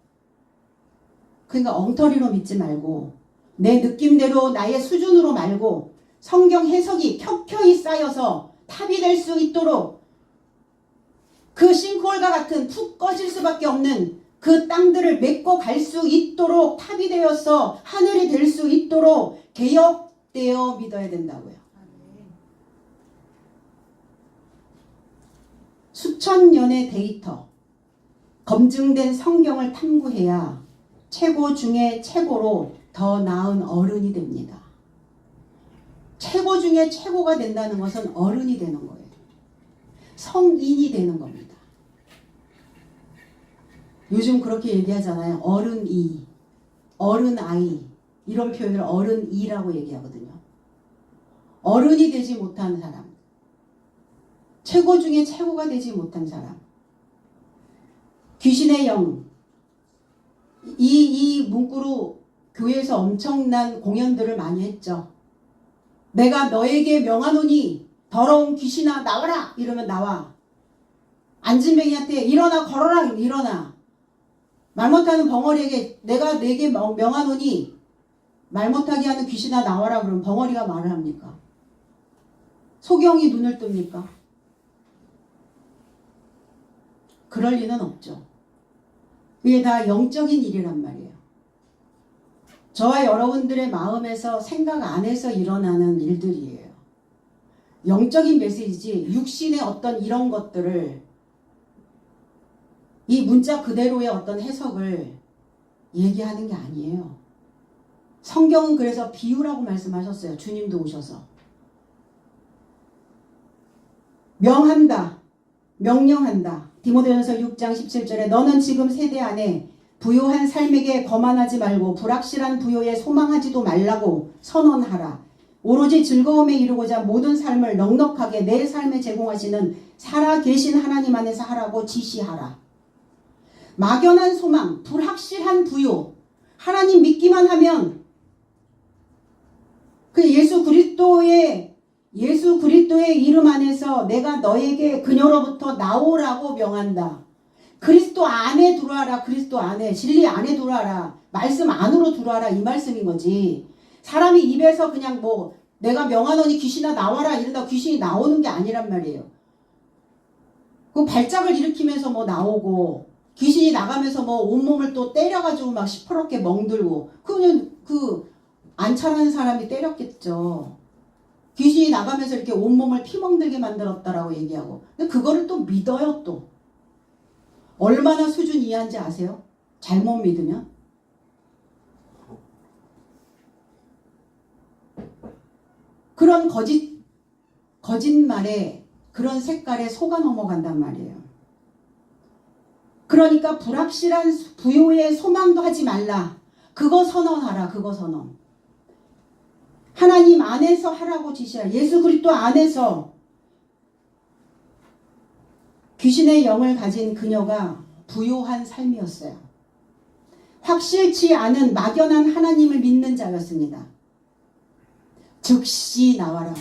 그러니까 엉터리로 믿지 말고 내 느낌대로 나의 수준으로 말고 성경 해석이 켜켜이 쌓여서 탑이 될 수 있도록 그 싱크홀과 같은 푹 꺼질 수밖에 없는 그 땅들을 메꿔 갈 수 있도록 탑이 되어서 하늘이 될 수 있도록 개혁되어 믿어야 된다고요. 수천 년의 데이터, 검증된 성경을 탐구해야 최고 중에 최고로 더 나은 어른이 됩니다. 최고 중에 최고가 된다는 것은 어른이 되는 거예요. 성인이 되는 겁니다. 요즘 그렇게 얘기하잖아요. 어른이, 어른아이, 이런 표현을 어른이라고 얘기하거든요. 어른이 되지 못한 사람, 최고 중에 최고가 되지 못한 사람, 귀신의 영, 이 문구로 교회에서 엄청난 공연들을 많이 했죠. 내가 너에게 명하노니 더러운 귀신아 나와라 이러면 나와. 안진뱅이한테 일어나 걸어라 일어나. 말 못하는 벙어리에게 내가 내게 명하노니 말 못하게 하는 귀신아 나와라 그러면 벙어리가 말을 합니까? 소경이 눈을 뜹니까? 그럴 리는 없죠. 이게 다 영적인 일이란 말이에요. 저와 여러분들의 마음에서 생각 안에서 일어나는 일들이에요. 영적인 메시지, 육신의 어떤 이런 것들을 이 문자 그대로의 어떤 해석을 얘기하는 게 아니에요. 성경은 그래서 비유라고 말씀하셨어요. 주님도 오셔서. 명한다. 명령한다. 디모데전서 6장 17절에 너는 지금 세대 안에 부요한 삶에게 거만하지 말고 불확실한 부요에 소망하지도 말라고 선언하라. 오로지 즐거움에 이르고자 모든 삶을 넉넉하게 내 삶에 제공하시는 살아계신 하나님 안에서 하라고 지시하라. 막연한 소망, 불확실한 부요, 하나님 믿기만 하면 그 예수 그리스도의 이름 안에서 내가 너에게 그녀로부터 나오라고 명한다. 그리스도 안에 들어와라. 그리스도 안에, 진리 안에 들어와라. 말씀 안으로 들어와라. 이 말씀인 거지. 사람이 입에서 그냥 뭐 내가 명하노니 귀신아 나와라 이러다 귀신이 나오는 게 아니란 말이에요. 그 발작을 일으키면서 뭐 나오고 귀신이 나가면서 뭐 온몸을 또 때려가지고 막 시퍼렇게 멍들고 그냥 그 안찰하는 사람이 때렸겠죠. 귀신이 나가면서 이렇게 온몸을 피멍들게 만들었다라고 얘기하고. 근데 그거를 또 믿어요 또. 얼마나 수준 이하인지 아세요? 잘못 믿으면. 그런 거짓말에 그런 색깔에 속아 넘어간단 말이에요. 그러니까 불확실한 부요의 소망도 하지 말라. 그거 선언하라. 그거 선언. 하나님 안에서 하라고 지시하라. 예수 그리스도 안에서. 귀신의 영을 가진 그녀가 부요한 삶이었어요. 확실치 않은 막연한 하나님을 믿는 자였습니다. 즉시 나와라.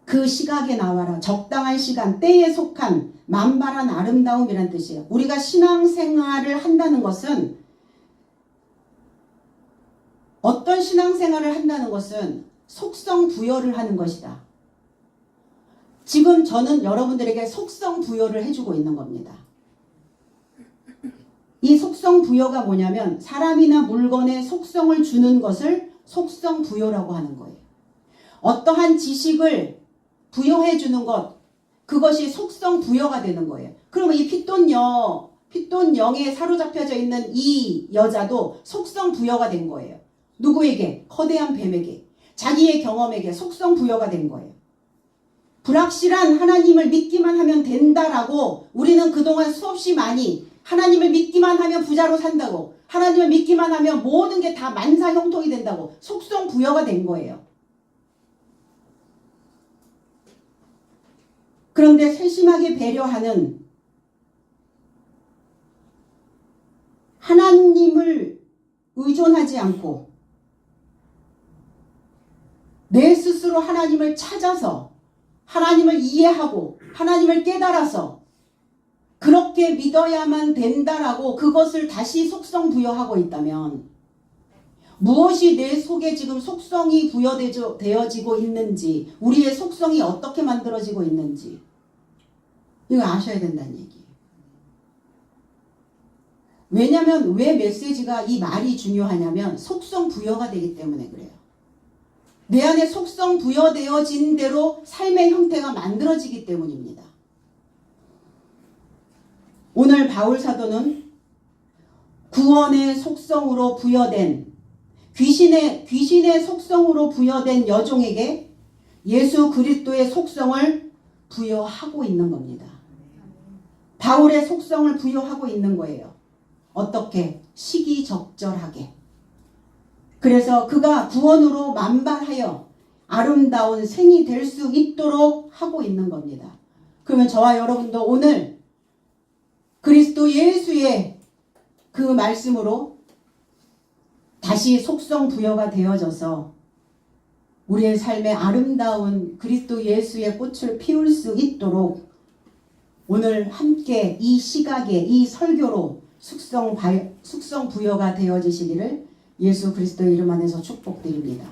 그 시각에 나와라. 적당한 시간, 때에 속한 만발한 아름다움이란 뜻이에요. 우리가 신앙생활을 한다는 것은 어떤 신앙생활을 한다는 것은 속성 부여를 하는 것이다. 지금 저는 여러분들에게 속성 부여를 해주고 있는 겁니다. 이 속성 부여가 뭐냐면 사람이나 물건에 속성을 주는 것을 속성 부여라고 하는 거예요. 어떠한 지식을 부여해 주는 것, 그것이 속성 부여가 되는 거예요. 그러면 이 핏돈영에 사로잡혀져 있는 이 여자도 속성 부여가 된 거예요. 누구에게? 거대한 뱀에게. 자기의 경험에게 속성 부여가 된 거예요. 불확실한 하나님을 믿기만 하면 된다라고 우리는 그동안 수없이 많이 하나님을 믿기만 하면 부자로 산다고, 하나님을 믿기만 하면 모든 게 다 만사형통이 된다고 속성 부여가 된 거예요. 그런데 세심하게 배려하는 하나님을 의존하지 않고 내 스스로 하나님을 찾아서 하나님을 이해하고 하나님을 깨달아서 그렇게 믿어야만 된다라고 그것을 다시 속성 부여하고 있다면, 무엇이 내 속에 지금 속성이 부여되어지고 있는지, 우리의 속성이 어떻게 만들어지고 있는지 이거 아셔야 된다는 얘기예요. 왜냐하면 왜 메시지가 이 말이 중요하냐면 속성 부여가 되기 때문에 그래요. 내 안에 속성 부여되어진 대로 삶의 형태가 만들어지기 때문입니다. 오늘 바울 사도는 구원의 속성으로 부여된 귀신의 속성으로 부여된 여종에게 예수 그리스도의 속성을 부여하고 있는 겁니다. 바울의 속성을 부여하고 있는 거예요. 어떻게? 시기적절하게. 그래서 그가 구원으로 만발하여 아름다운 생이 될 수 있도록 하고 있는 겁니다. 그러면 저와 여러분도 오늘 그리스도 예수의 그 말씀으로 다시 속성 부여가 되어져서 우리의 삶에 아름다운 그리스도 예수의 꽃을 피울 수 있도록 오늘 함께 이 시각에 이 설교로 숙성 부여가 되어지시기를 예수 그리스도의 이름 안에서 축복드립니다.